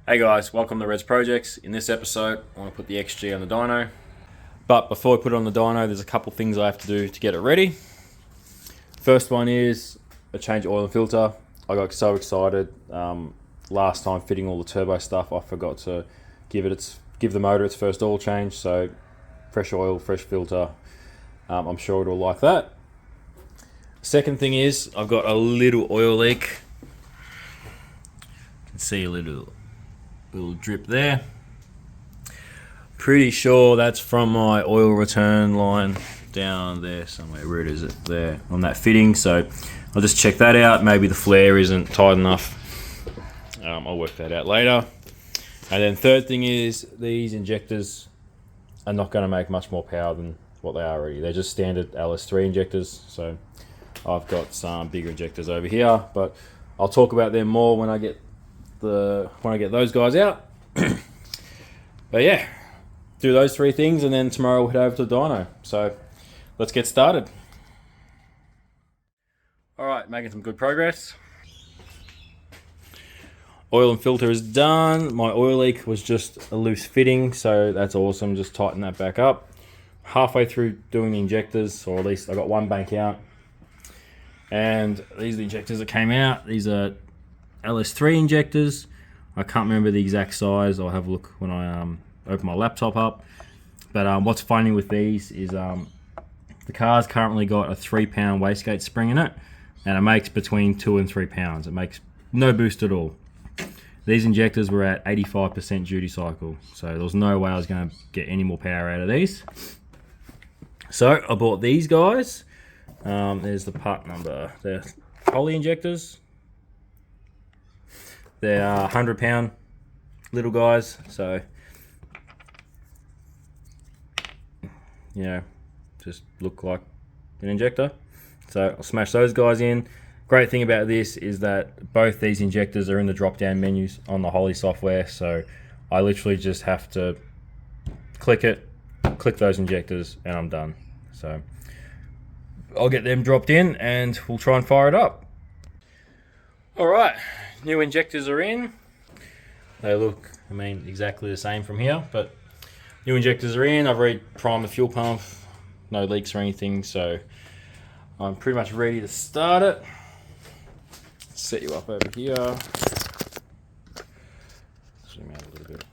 Hey guys, welcome to Red's Projects. In this episode, I want to put the XG on the dyno. But before I put it on the dyno, there's a couple things I have to do to get it ready. First one is a change oil and filter. I got so excited last time fitting all the turbo stuff, I forgot to give the motor its first oil change. So fresh oil, fresh filter. I'm sure it'll like that. Second thing is I've got a little oil leak. You can see a little drip there. Pretty sure that's from my oil return line down there somewhere. Where is it? There on that fitting. So I'll just check that out. Maybe the flare isn't tight enough. I'll work that out later. And then third thing is these injectors are not going to make much more power than what they are already. They're just standard LS3 injectors. So I've got some bigger injectors over here, but I'll talk about them more when I get those guys out. But yeah, do those three things and then tomorrow we'll head over to the dyno. So let's get started. Alright, making some good progress. Oil and filter is done. My oil leak was just a loose fitting, so that's awesome. Just tighten that back up. Halfway through doing the injectors, or at least I got one bank out. And these are the injectors that came out. These are LS3 injectors. I can't remember the exact size. I'll have a look when I open my laptop up. But what's funny with these is the car's currently got a 3-pound wastegate spring in it, and it makes between 2 and 3 pounds. It makes no boost at all. These injectors were at 85% duty cycle, so there was no way I was going to get any more power out of these. So I bought these guys. There's the part number. They're poly injectors. They're 100-pound little guys, so you know, just look like an injector. So I'll smash those guys in. Great thing about this is that both these injectors are in the drop-down menus on the Holley software, so I literally just have to click those injectors, and I'm done. So I'll get them dropped in and we'll try and fire it up. Alright, new injectors are in. They look, exactly the same from here, but new injectors are in. I've already primed the fuel pump, no leaks or anything, so I'm pretty much ready to start it. Set you up over here. Zoom out a little bit.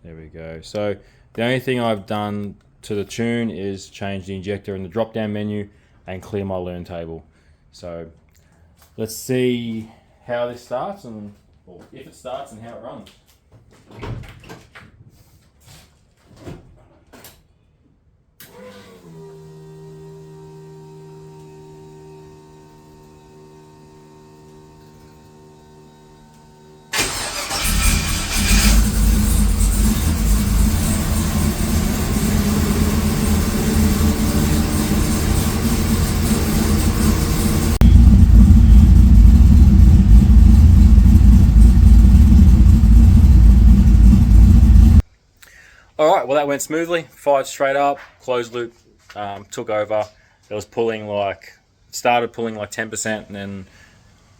There we go. So the only thing I've done to the tune is change the injector in the drop-down menu and clear my learn table. So let's see how this starts, or if it starts and how it runs. Alright, well that went smoothly. Fired straight up, closed loop, took over. It was started pulling like 10%, and then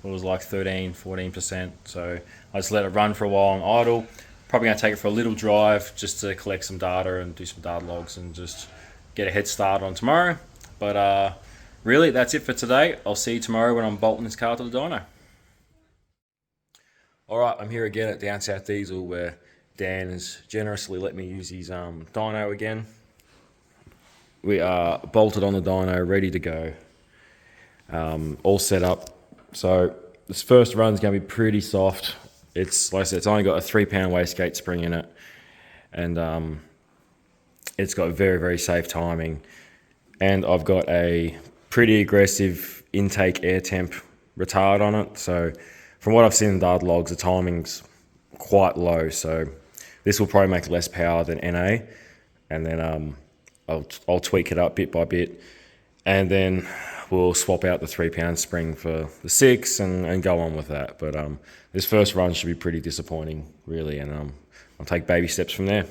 it was like 13-14%. So I just let it run for a while on idle. Probably going to take it for a little drive just to collect some data and do some data logs and just get a head start on tomorrow. But really, that's it for today. I'll see you tomorrow when I'm bolting this car to the dyno. Alright, I'm here again at Down South Diesel, where Dan has generously let me use his dyno again. We are bolted on the dyno, ready to go, all set up. So this first run is going to be pretty soft. It's like I said, it's only got a 3-pound wastegate spring in it, and it's got very, very safe timing. And I've got a pretty aggressive intake air temp retard on it. So from what I've seen in data logs, the timing's quite low. So this will probably make less power than NA, and then I'll tweak it up bit by bit, and then we'll swap out the 3-pound spring for the 6 and go on with that. But this first run should be pretty disappointing, really, and I'll take baby steps from there.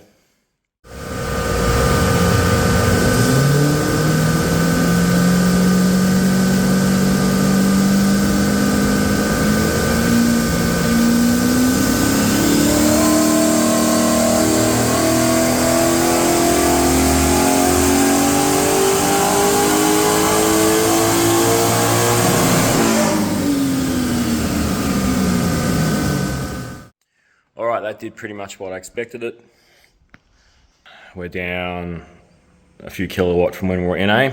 Alright, that did pretty much what I expected it. We're down a few kilowatt from when we were NA,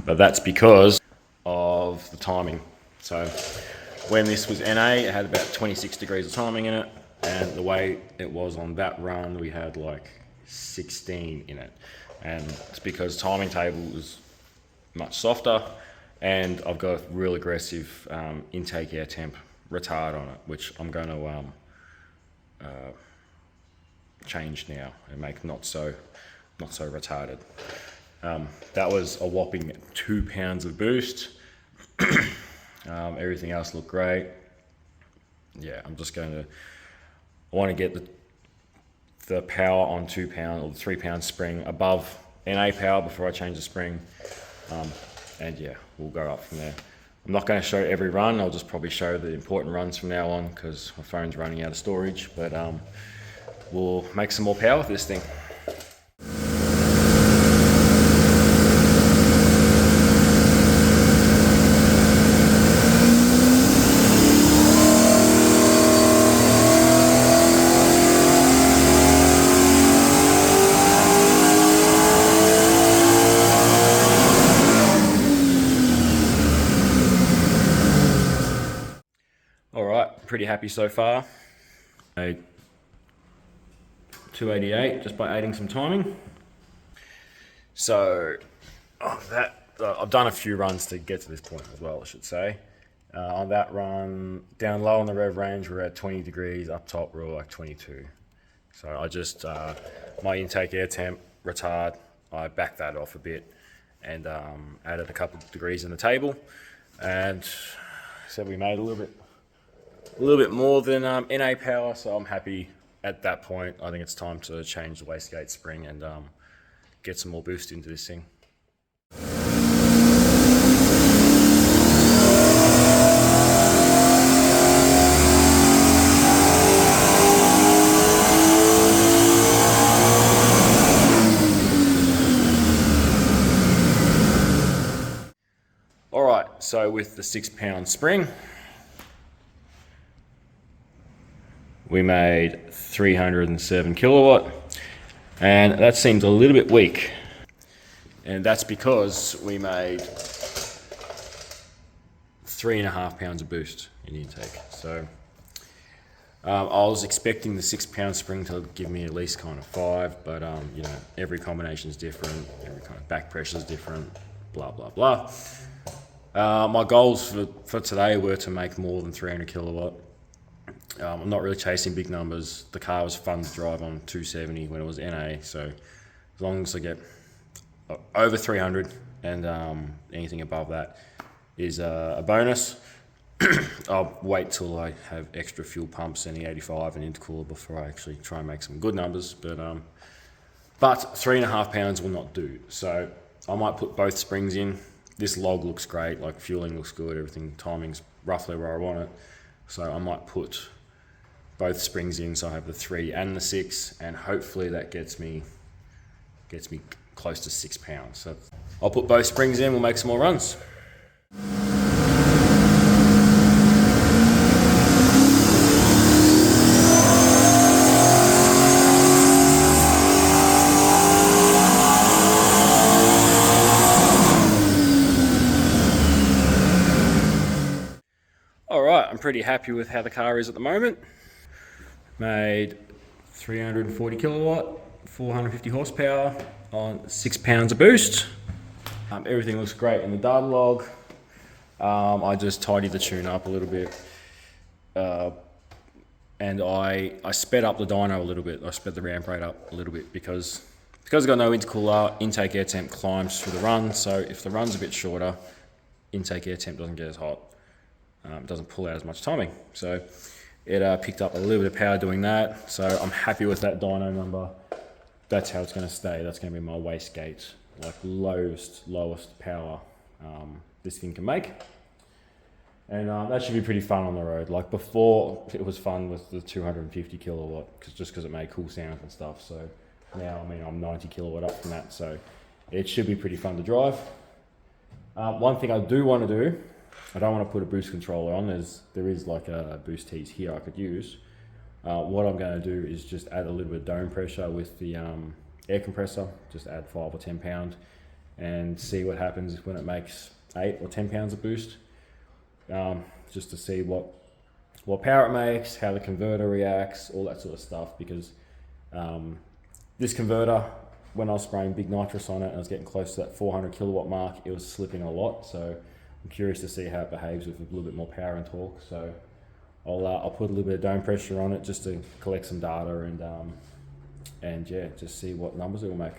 but that's because of the timing. So when this was NA, it had about 26 degrees of timing in it, and the way it was on that run, we had like 16 in it. And it's because timing table was much softer, and I've got a real aggressive intake air temp retard on it, which I'm going to change now and make not so retarded. That was a whopping 2 pounds of boost. Everything else looked great. Yeah, I want to get the power on 2 pound or the 3 pound spring above NA power before I change the spring. And yeah, we'll go up from there. I'm not going to show every run. I'll just probably show the important runs from now on because my phone's running out of storage, but we'll make some more power with this thing. Alright, pretty happy so far. 288 just by adding some timing. So I've done a few runs to get to this point as well, I should say. On that run, down low on the rev range, we're at 20 degrees, up top we're like 22. So I just, my intake air temp retard, I backed that off a bit and added a couple of degrees in the table, and said we made a little bit more than NA power, so I'm happy at that point. I think it's time to change the wastegate spring and get some more boost into this thing. Alright, so with the 6 pound spring, we made 307 kilowatt, and that seems a little bit weak. And that's because we made 3.5 pounds of boost in the intake. So I was expecting the 6 pound spring to give me at least kind of 5, but you know, every combination is different, every kind of back pressure is different, blah, blah, blah. My goals for today were to make more than 300 kilowatt. I'm not really chasing big numbers. The car was fun to drive on 270 when it was NA, so as long as I get over 300 and anything above that is a bonus. I'll wait till I have extra fuel pumps and the 85 and intercooler before I actually try and make some good numbers, but 3.5 pounds will not do. So I might put both springs in. This log looks great, like fueling looks good, everything, timing's roughly where I want it. So I might put both springs in, so I have the 3 and the 6, and hopefully that gets me close to 6 pounds. So I'll put both springs in, we'll make some more runs. Alright, I'm pretty happy with how the car is at the moment. Made 340 kilowatt, 450 horsepower on 6 pounds of boost. Everything looks great in the data log. I just tidied the tune up a little bit. And I sped up the dyno a little bit. I sped the ramp rate up a little bit because I've got no intercooler, intake air temp climbs through the run. So if the run's a bit shorter, intake air temp doesn't get as hot. It doesn't pull out as much timing. So it picked up a little bit of power doing that. So I'm happy with that dyno number. That's how it's going to stay. That's going to be my wastegate, like lowest power this thing can make. And that should be pretty fun on the road. Like before, it was fun with the 250 kilowatt, just because it made cool sounds and stuff. So now, I mean, I'm 90 kilowatt up from that, so it should be pretty fun to drive. One thing I do want to do, I don't want to put a boost controller on. There is like a boost tease here I could use. What I'm going to do is just add a little bit of dome pressure with the air compressor, just add 5 or 10 pound and see what happens when it makes 8 or 10 pounds of boost, just to see what power it makes, how the converter reacts, all that sort of stuff, because this converter, when I was spraying big nitrous on it and I was getting close to that 400 kilowatt mark, it was slipping a lot. So I'm curious to see how it behaves with a little bit more power and torque. So I'll put a little bit of dome pressure on it just to collect some data and yeah, just see what numbers it will make.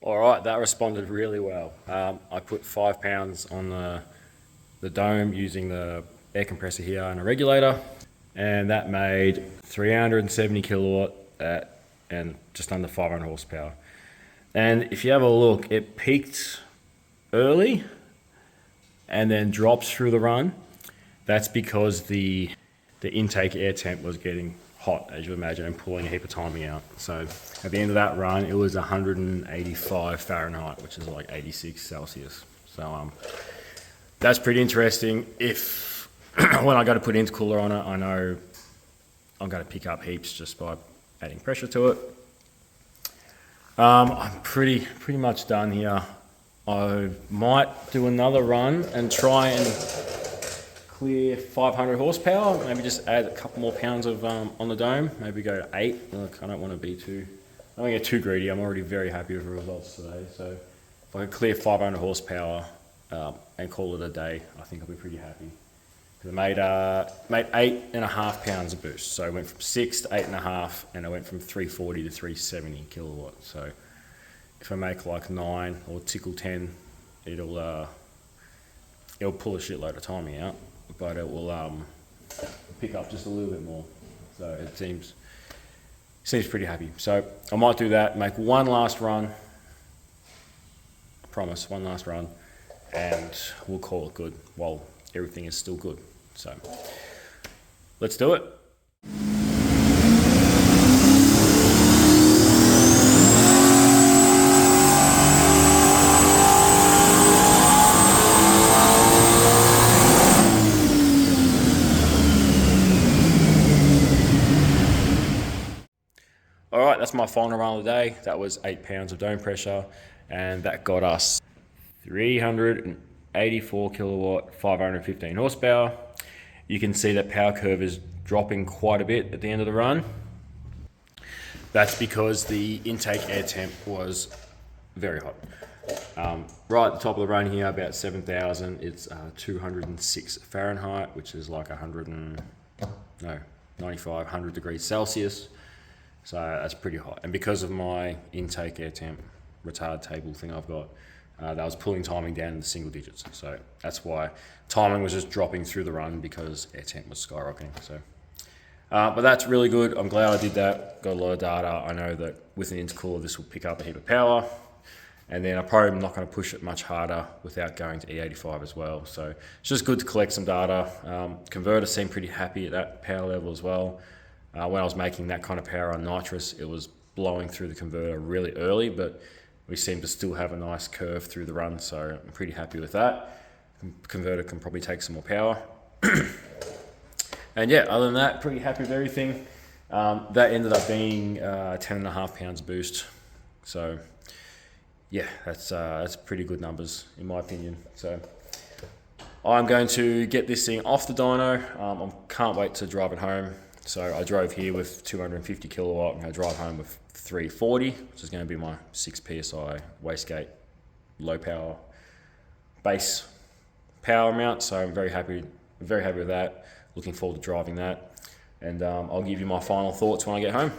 Alright, that responded really well. I put 5 pounds on the dome using the air compressor here and a regulator, and that made 370 kilowatt and just under 500 horsepower. And if you have a look, it peaked early and then drops through the run. That's because the intake air temp was getting hot, as you imagine, and pulling a heap of timing out. So at the end of that run, it was 185 Fahrenheit, which is like 86 Celsius. So that's pretty interesting. If when I go to put intercooler on it, I know I'm going to pick up heaps just by adding pressure to it. I'm pretty much done here. I might do another run and try and clear 500 horsepower, maybe just add a couple more pounds of on the dome, maybe go to 8. Look, I don't want to be I don't get too greedy. I'm already very happy with the results today. So if I could clear 500 horsepower and call it a day, I think I'll be pretty happy. I made 8.5 pounds of boost. So I went from 6 to 8.5, and I went from 340 to 370 kilowatts. So if I make like 9 or tickle 10, it'll pull a shitload of timing out, but it will pick up just a little bit more. So it seems pretty happy. So I might do that, make one last run. I promise, one last run, and we'll call it good while everything is still good. So let's do it. All right, that's my final run of the day. That was 8 pounds of dome pressure, and that got us 384 kilowatt, 515 horsepower. You can see that power curve is dropping quite a bit at the end of the run. That's because the intake air temp was very hot. Right at the top of the run here, about 7,000, it's 206 Fahrenheit, which is like 95, 100 degrees Celsius. So that's pretty hot. And because of my intake air temp retard table thing I've got, that was pulling timing down in the single digits. So that's why timing was just dropping through the run, because air temp was skyrocketing. So, but that's really good. I'm glad I did that. Got a lot of data. I know that with an intercooler, this will pick up a heap of power. And then I'm probably not going to push it much harder without going to E85 as well. So it's just good to collect some data. Converter seemed pretty happy at that power level as well. When I was making that kind of power on nitrous, it was blowing through the converter really early, but we seem to still have a nice curve through the run, so I'm pretty happy with that. Converter can probably take some more power. And yeah, other than that, pretty happy with everything. That ended up being 10.5 pounds boost. So yeah, that's pretty good numbers in my opinion. So I'm going to get this thing off the dyno. I can't wait to drive it home. So I drove here with 250 kilowatt. I'm going to drive home with 340, which is going to be my 6 PSI wastegate low power base power amount. So I'm very happy with that. Looking forward to driving that. And I'll give you my final thoughts when I get home.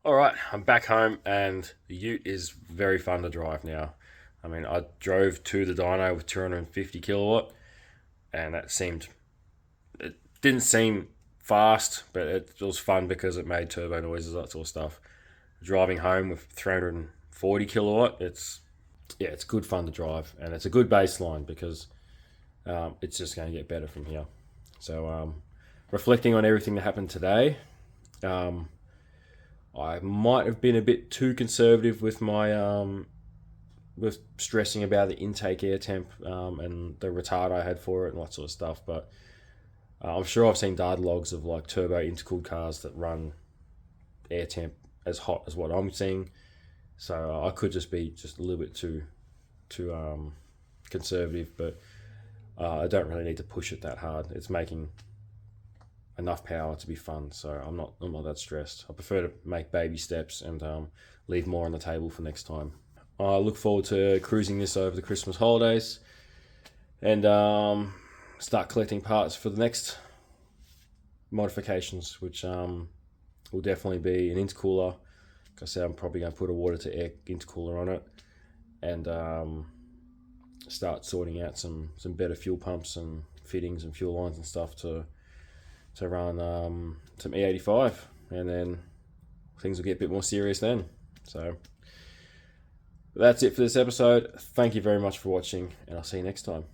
All right, I'm back home, and the Ute is very fun to drive now. I mean, I drove to the dyno with 250 kilowatt, and it didn't seem fast, but it was fun because it made turbo noises, that sort of stuff. Driving home with 340 kilowatt, it's good fun to drive, and it's a good baseline because it's just going to get better from here. So reflecting on everything that happened today, I might have been a bit too conservative with my with stressing about the intake air temp and the retard I had for it and that sort of stuff. But I'm sure I've seen data logs of like turbo intercooled cars that run air temp as hot as what I'm seeing. So I could just be just a little bit too conservative, but I don't really need to push it that hard. It's making enough power to be fun, so I'm not that stressed. I prefer to make baby steps and leave more on the table for next time. I look forward to cruising this over the Christmas holidays and start collecting parts for the next modifications, which will definitely be an intercooler. Like I said, I'm probably going to put a water to air intercooler on it and start sorting out some better fuel pumps and fittings and fuel lines and stuff to run some E85, and then things will get a bit more serious then. So that's it for this episode. Thank you very much for watching, and I'll see you next time.